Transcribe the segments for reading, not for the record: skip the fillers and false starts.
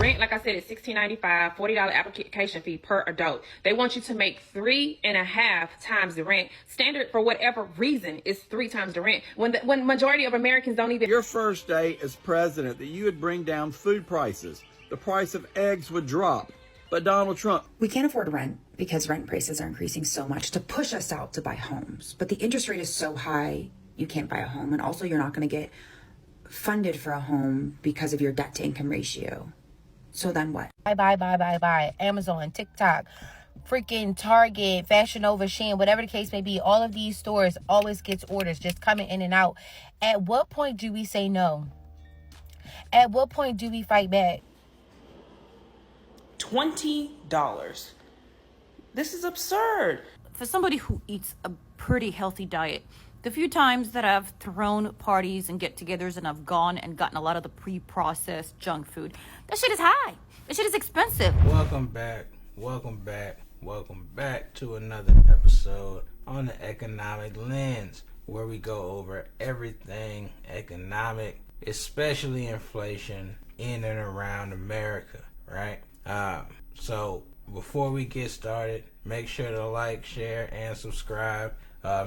rent, like I said, is $16.95, $40 application fee per adult. They want you to make 3.5 times the rent. Standard, for whatever reason, is 3 times the rent. When majority of Americans don't even... Your first day as president that you would bring down food prices. The price of eggs would drop. But Donald Trump... We can't afford rent because rent prices are increasing so much to push us out to buy homes. But the interest rate is so high, you can't buy a home. And also you're not going to get funded for a home because of your debt to income ratio. So then what? Buy. Amazon, TikTok, freaking Target, Fashion Nova, Shein, whatever the case may be. All of these stores always gets orders just coming in and out. At what point do we say no? At what point do we fight back? $20. This is absurd. For somebody who eats a pretty healthy diet, the few times that I've thrown parties and get-togethers and I've gone and gotten a lot of the pre-processed junk food, that shit is high. That shit is expensive. Welcome back to another episode on the Economic Lens, where we go over everything economic, especially inflation in and around America, right? So before we get started, make sure to like, share, and subscribe.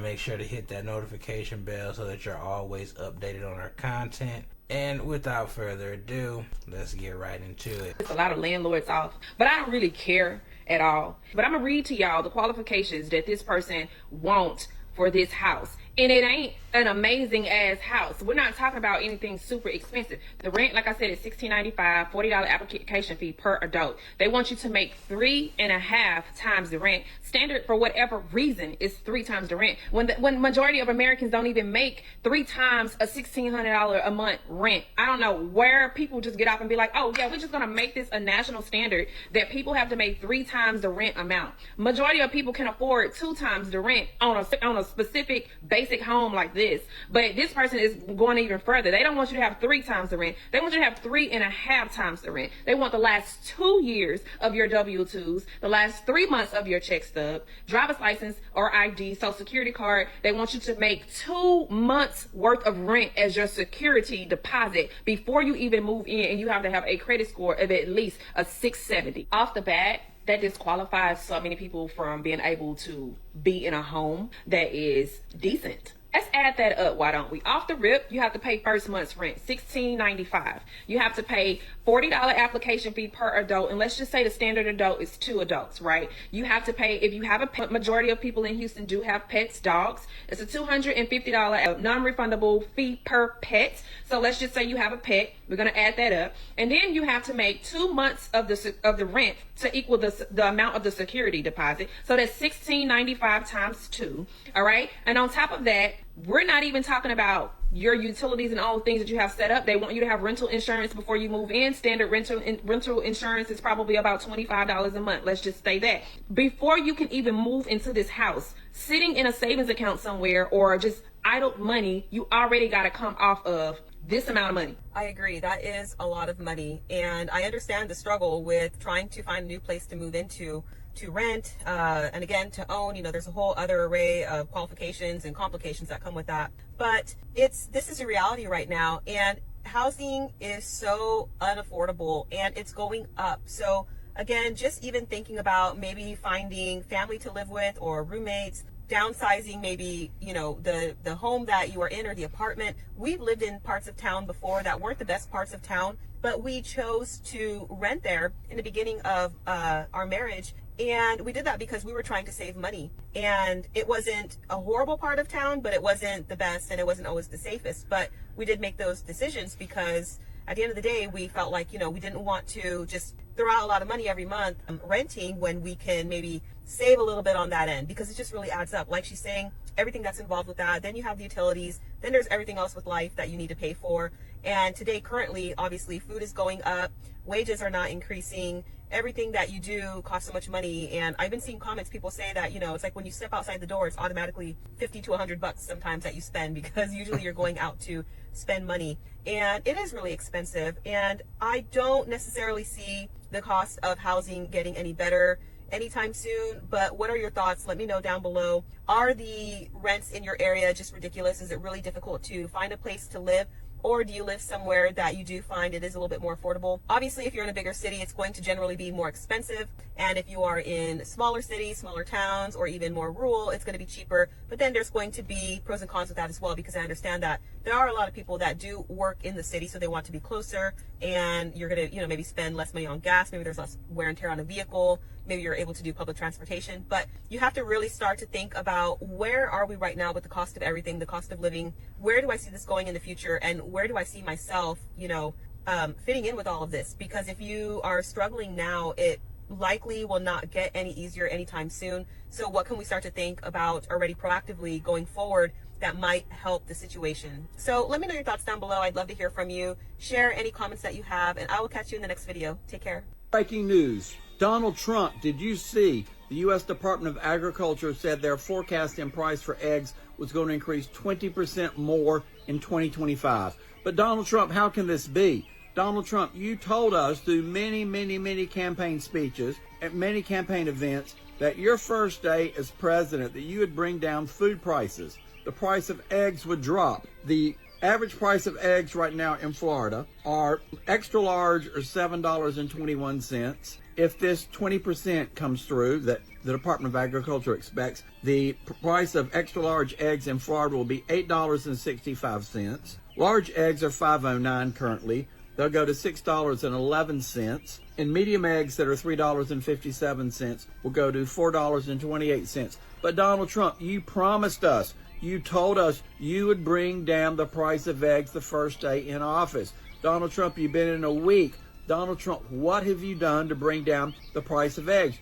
Make sure to hit that notification bell so that you're always updated on our content. And without further ado, let's get right into it. It's a lot of landlords off, but I don't really care at all. But I'm gonna read to y'all the qualifications that this person wants for this house. And it ain't an amazing ass house. We're not talking about anything super expensive. The rent, like I said, is $16.95, $40 application fee per adult. They want you to make 3.5 times the rent. Standard, for whatever reason, is 3 times the rent. When majority of Americans don't even make 3 times a $1,600 a month rent. I don't know where people just get up and be like, oh yeah, we're just gonna make this a national standard that people have to make 3 times the rent amount. Majority of people can afford 2 times the rent on a specific basic home like this, but this person is going even further. They don't want you to have 3 times the rent. They want you to have 3.5 times the rent. They want the last 2 years of your W-2s, the last 3 months of your check stub, driver's license or ID, social security card. They want you to make 2 months worth of rent as your security deposit before you even move in, and you have to have a credit score of at least a 670. Off the bat, that disqualifies so many people from being able to be in a home that is decent. Let's add that up, why don't we? Off the rip, you have to pay first month's rent, $16.95. You have to pay $40 application fee per adult, and let's just say the standard adult is 2 adults, right? You have to pay, if you have a pet, majority of people in Houston do have pets, dogs. It's a $250 non-refundable fee per pet. So let's just say you have a pet. We're gonna add that up, and then you have to make 2 months of the rent to equal the amount of the security deposit. So that's $16.95 times 2. All right, and on top of that, we're not even talking about your utilities and all the things that you have set up. They want you to have rental insurance before you move in. Standard rental insurance is probably about $25 a month. Let's just say that. Before you can even move into this house, sitting in a savings account somewhere or just idle money, you already got to come off of this amount of money. I agree. That is a lot of money. And I understand the struggle with trying to find a new place to move into, to rent, and again, to own. You know, there's a whole other array of qualifications and complications that come with that. But this is a reality right now. And housing is so unaffordable and it's going up. So again, just even thinking about maybe finding family to live with or roommates, downsizing maybe, you know, the home that you are in or the apartment. We've lived in parts of town before that weren't the best parts of town, but we chose to rent there in the beginning of our marriage. And we did that because we were trying to save money. And it wasn't a horrible part of town, but it wasn't the best and it wasn't always the safest. But we did make those decisions because at the end of the day, we felt like, you know, we didn't want to just throw out a lot of money every month renting when we can maybe save a little bit on that end, because it just really adds up. Like she's saying, everything that's involved with that. Then you have the utilities. Then there's everything else with life that you need to pay for. And today, currently, obviously, food is going up. Wages are not increasing. Everything that you do costs so much money. And I've been seeing comments, people say that, you know, it's like when you step outside the door, it's automatically $50 to $100 sometimes that you spend, because usually you're going out to spend money. And it is really expensive. And I don't necessarily see the cost of housing getting any better anytime soon. But what are your thoughts? Let me know down below. Are the rents in your area just ridiculous? Is it really difficult to find a place to live? Or do you live somewhere that you do find it is a little bit more affordable? Obviously, if you're in a bigger city, it's going to generally be more expensive. And if you are in smaller cities, smaller towns, or even more rural, it's going to be cheaper. But then there's going to be pros and cons with that as well, because I understand that there are a lot of people that do work in the city, so they want to be closer, and you're going to, maybe spend less money on gas. Maybe there's less wear and tear on a vehicle. Maybe you're able to do public transportation, but you have to really start to think about, where are we right now with the cost of everything, the cost of living? Where do I see this going in the future? And where do I see myself, fitting in with all of this? Because if you are struggling now, it likely will not get any easier anytime soon. So what can we start to think about already proactively going forward that might help the situation? So let me know your thoughts down below. I'd love to hear from you. Share any comments that you have, and I will catch you in the next video. Take care. Breaking news. Donald Trump, did you see the U.S. Department of Agriculture said their forecasting price for eggs was going to increase 20% more in 2025? But Donald Trump, how can this be? Donald Trump, you told us through many campaign speeches at many campaign events that your first day as president that you would bring down food prices. The price of eggs would drop. The average price of eggs right now in Florida are extra large or $7.21. If this 20% comes through that the Department of Agriculture expects, the price of extra large eggs in Florida will be $8.65. Large eggs are $5.09 currently. They'll go to $6.11. And medium eggs that are $3.57 will go to $4.28. But Donald Trump, you promised us, you told us you would bring down the price of eggs the first day in office. Donald Trump, you've been in a week. Donald Trump, what have you done to bring down the price of eggs?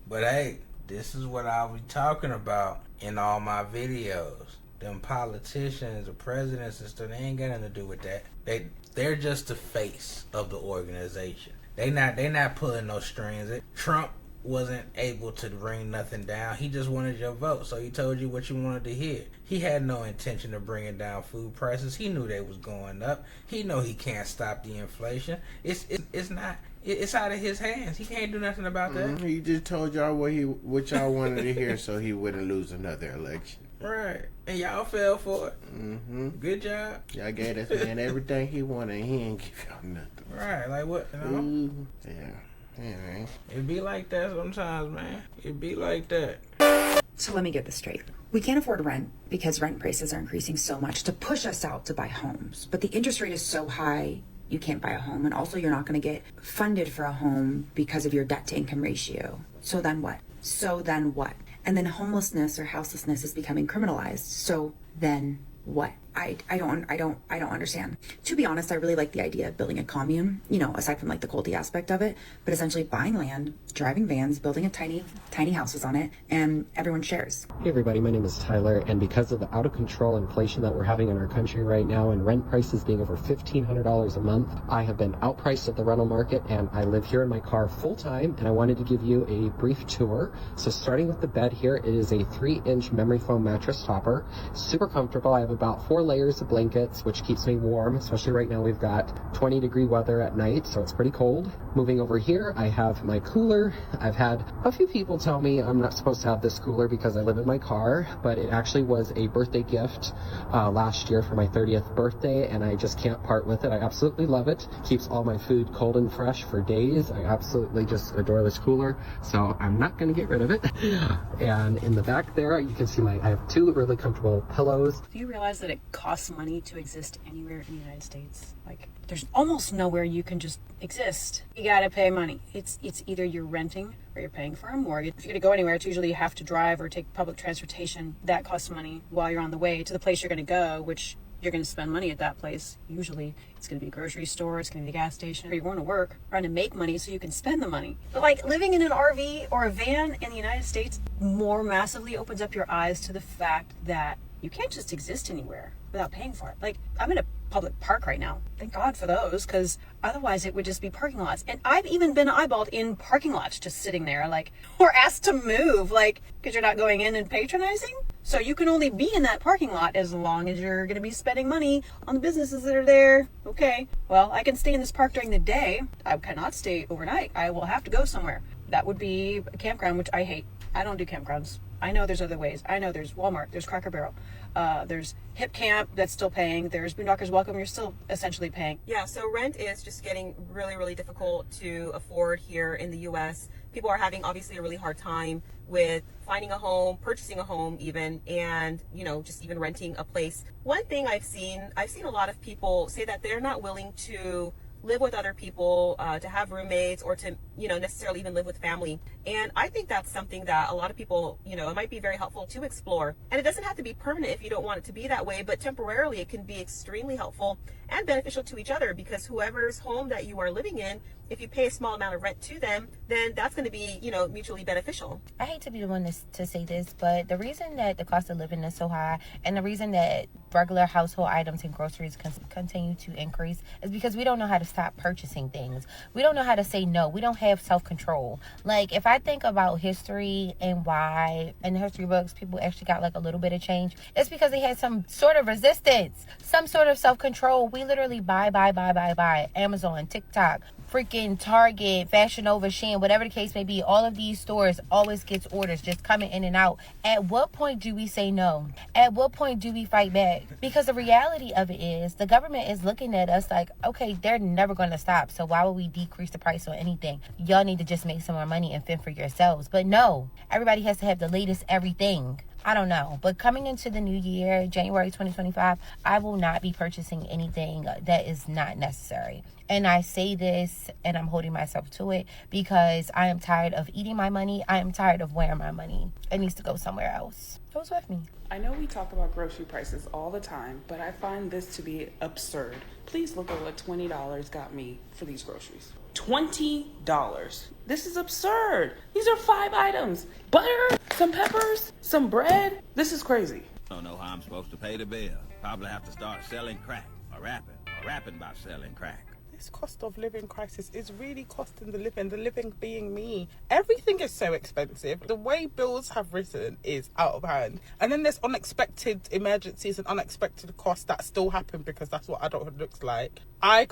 But hey, this is what I'll be talking about in all my videos. Them politicians, the presidents and stuff, they ain't got nothing to do with that. They're just the face of the organization. They not pulling no strings. Trump wasn't able to bring nothing down. He just wanted your vote, so he told you what you wanted to hear. He had no intention of bringing down food prices. He knew they was going up. He know he can't stop the inflation. It's out of his hands. He can't do nothing about that. He just told y'all what y'all wanted to hear, so he wouldn't lose another election. Right, and y'all fell for it. Good job. Y'all gave this man everything he wanted, and he ain't give y'all nothing. Right, like what? Yeah, man. It be like that sometimes, man. It be like that. So let me get this straight. We can't afford rent because rent prices are increasing so much to push us out to buy homes. But the interest rate is so high, you can't buy a home. And also you're not going to get funded for a home because of your debt to income ratio. So then what? And then homelessness or houselessness is becoming criminalized. So then what? I don't understand. To be honest, I really like the idea of building a commune, aside from like the culty aspect of it, but essentially buying land, driving vans, building a tiny houses on it, and everyone shares. Hey everybody, my name is Tyler, and because of the out of control inflation that we're having in our country right now and rent prices being over $1,500 a month, I have been outpriced at the rental market, and I live here in my car full time, and I wanted to give you a brief tour. So starting with the bed here, it is a 3-inch memory foam mattress topper, super comfortable. I have about 4 layers of blankets, which keeps me warm, especially right now we've got 20-degree weather at night, so it's pretty cold. Moving over here, I have my cooler. I've had a few people tell me I'm not supposed to have this cooler because I live in my car, but it actually was a birthday gift last year for my 30th birthday, and I just can't part with it. I absolutely love it. Keeps all my food cold and fresh for days. I absolutely just adore this cooler, so I'm not going to get rid of it. And in the back there, you can see I have 2 really comfortable pillows. Do you realize that it costs money to exist anywhere in the United States? Like, there's almost nowhere you can just exist. You gotta pay money. It's either you're renting or you're paying for a mortgage. If you're gonna go anywhere, it's usually you have to drive or take public transportation. That costs money while you're on the way to the place you're gonna go, which you're going to spend money at that place. Usually it's going to be a grocery store, it's going to be a gas station, or you're going to work trying to make money so you can spend the money. But like living in an RV or a van in the United States more massively opens up your eyes to the fact that you can't just exist anywhere without paying for it. Like, I'm in a public park right now. Thank God for those, because otherwise it would just be parking lots. And I've even been eyeballed in parking lots just sitting there, like, or asked to move, like, because you're not going in and patronizing. So you can only be in that parking lot as long as you're going to be spending money on the businesses that are there. Okay, well, I can stay in this park during the day. I cannot stay overnight. I will have to go somewhere. That would be a campground, which I hate. I don't do campgrounds. I know there's other ways. I know there's Walmart, there's Cracker Barrel, there's Hip Camp that's still paying, there's Boondockers Welcome, you're still essentially paying. Yeah, so rent is just getting really, really difficult to afford here in the U.S. People are having obviously a really hard time with finding a home, purchasing a home even, and, you know, just even renting a place. One thing I've seen a lot of people say that they're not willing to live with other people, to have roommates, or to, you know, necessarily even live with family. And I think that's something that a lot of people, you know, it might be very helpful to explore. And it doesn't have to be permanent if you don't want it to be that way, but temporarily it can be extremely helpful and beneficial to each other, because whoever's home that you are living in, if you pay a small amount of rent to them, then that's going to be, you know, mutually beneficial. I hate to be the one to say this, but the reason that the cost of living is so high, and the reason that regular household items and groceries continue to increase, is because we don't know how to stop purchasing things. We don't know how to say no. We don't have self-control. Like, if I think about history and why in the history books people actually got like a little bit of change, it's because they had some sort of resistance, some sort of self-control. We literally buy. Amazon, TikTok, freaking Target, Fashion Nova, Shein, whatever the case may be, all of these stores always gets orders just coming in and out. At what point do we say no? At what point do we fight back? Because the reality of it is the government is looking at us like, okay, they're never going to stop, so why would we decrease the price on anything? Y'all need to just make some more money and fend for yourselves. But no, everybody has to have the latest everything. I don't know. But coming into the new year, January 2025, I will not be purchasing anything that is not necessary. And I say this and I'm holding myself to it because I am tired of eating my money. I am tired of wearing my money. It needs to go somewhere else. Who's with me? I know we talk about grocery prices all the time, but I find this to be absurd. Please look at what $20 got me for these groceries. $20. This is absurd. These are 5 items. Butter, some peppers, some bread. This is crazy. I don't know how I'm supposed to pay the bill. Probably have to start selling crack or rapping about selling crack. This cost of living crisis is really costing the living being me. Everything is so expensive. The way bills have risen is out of hand. And then there's unexpected emergencies and unexpected costs that still happen because that's what adulthood looks like. I'm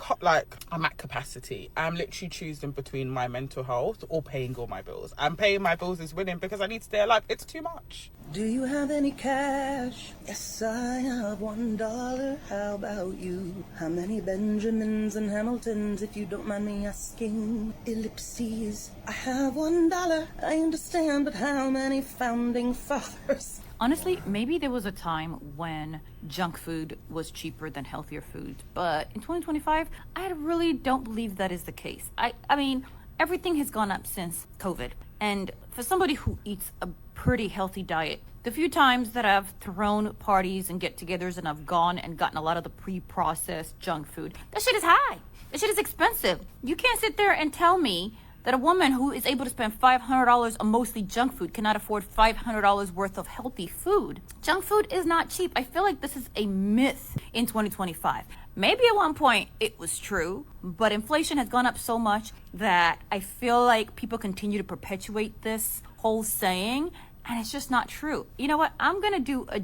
at capacity. I'm literally choosing between my mental health or paying all my bills. And paying my bills is winning because I need to stay alive. It's too much. Do you have any cash? Yes, I have $1. How about you? How many Benjamins and Hamiltons, if you don't mind me asking? Ellipses. I have $1. I understand, but how many founding fathers? Honestly, maybe there was a time when junk food was cheaper than healthier food, but in 2025, I really don't believe that is the case. I mean, everything has gone up since COVID, and for somebody who eats a pretty healthy diet, the few times that I've thrown parties and get-togethers and I've gone and gotten a lot of the pre-processed junk food, that shit is high. That shit is expensive. You can't sit there and tell me that a woman who is able to spend $500 on mostly junk food cannot afford $500 worth of healthy food. Junk food is not cheap. I feel like this is a myth in 2025. Maybe at one point it was true, but inflation has gone up so much that I feel like people continue to perpetuate this whole saying, and it's just not true. You know what? I'm going to do a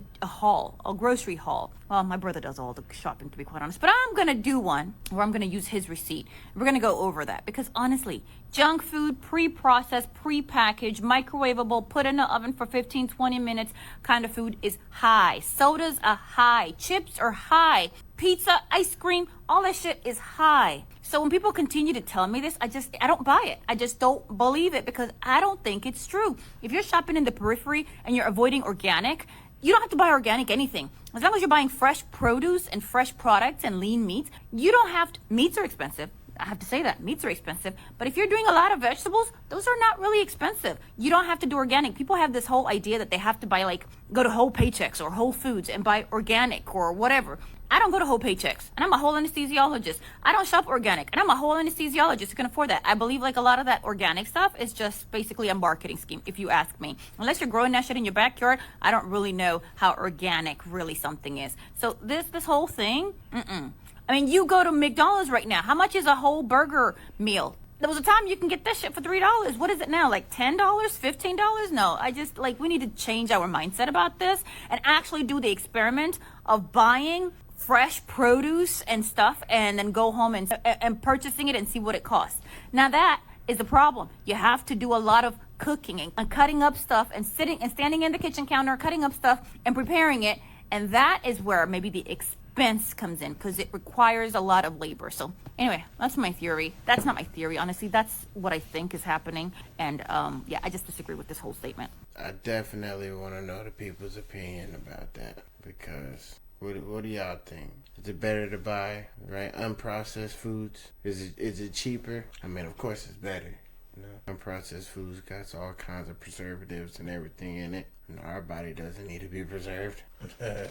grocery haul. Well, my brother does all the shopping, to be quite honest. But I'm going to do one where I'm going to use his receipt. We're going to go over that. Because honestly, junk food, pre-processed, pre-packaged, microwavable, put in the oven for 15, 20 minutes kind of food is high. Sodas are high. Chips are high. Pizza, ice cream, all that shit is high. So when people continue to tell me this, I don't buy it. I just don't believe it because I don't think it's true. If you're shopping in the periphery and you're avoiding organic, you don't have to buy organic anything. As long as you're buying fresh produce and fresh products and lean meats, you don't have to. Meats are expensive. I have to say that. Meats are expensive. But if you're doing a lot of vegetables, those are not really expensive. You don't have to do organic. People have this whole idea that they have to buy, go to Whole Paychecks or Whole Foods and buy organic or whatever. I don't go to Whole Paychecks, and I'm a whole anesthesiologist. I don't shop organic, and I'm a whole anesthesiologist who can afford that. I believe a lot of that organic stuff is just basically a marketing scheme, if you ask me. Unless you're growing that shit in your backyard, I don't really know how organic really something is. So this whole thing, I mean, you go to McDonald's right now. How much is a whole burger meal? There was a time you can get this shit for $3. What is it now? $10? $15? No, we need to change our mindset about this and actually do the experiment of buying fresh produce and stuff and then go home and purchasing it and see what it costs. Now that is the problem. You have to do a lot of cooking and cutting up stuff and sitting and standing in the kitchen counter, cutting up stuff and preparing it. And that is where maybe the expense comes in, because it requires a lot of labor. So anyway, that's my theory. That's not my theory, honestly. That's what I think is happening. And yeah, I just disagree with this whole statement. I definitely want to know the people's opinion about that, because what do y'all think? Is it better to buy, right, unprocessed foods? Is it cheaper? I mean, of course it's better. You know, unprocessed foods got all kinds of preservatives and everything in it. You know, our body doesn't need to be preserved. But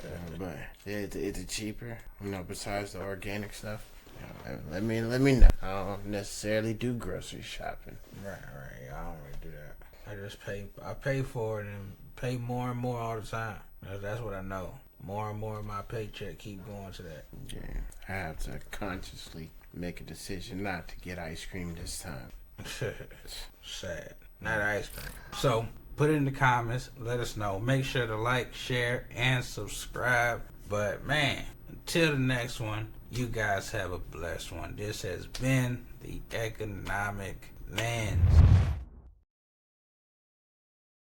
is it cheaper? You know, besides the organic stuff. You know, let me know. I don't necessarily do grocery shopping. Right. I don't really do that. I pay for it and pay more and more all the time. That's what I know. More and more of my paycheck keep going to that. Yeah, I have to consciously make a decision not to get ice cream this time. Sad. Not ice cream. So, put it in the comments. Let us know. Make sure to like, share, and subscribe. But, man, until the next one, you guys have a blessed one. This has been the Economic Lens.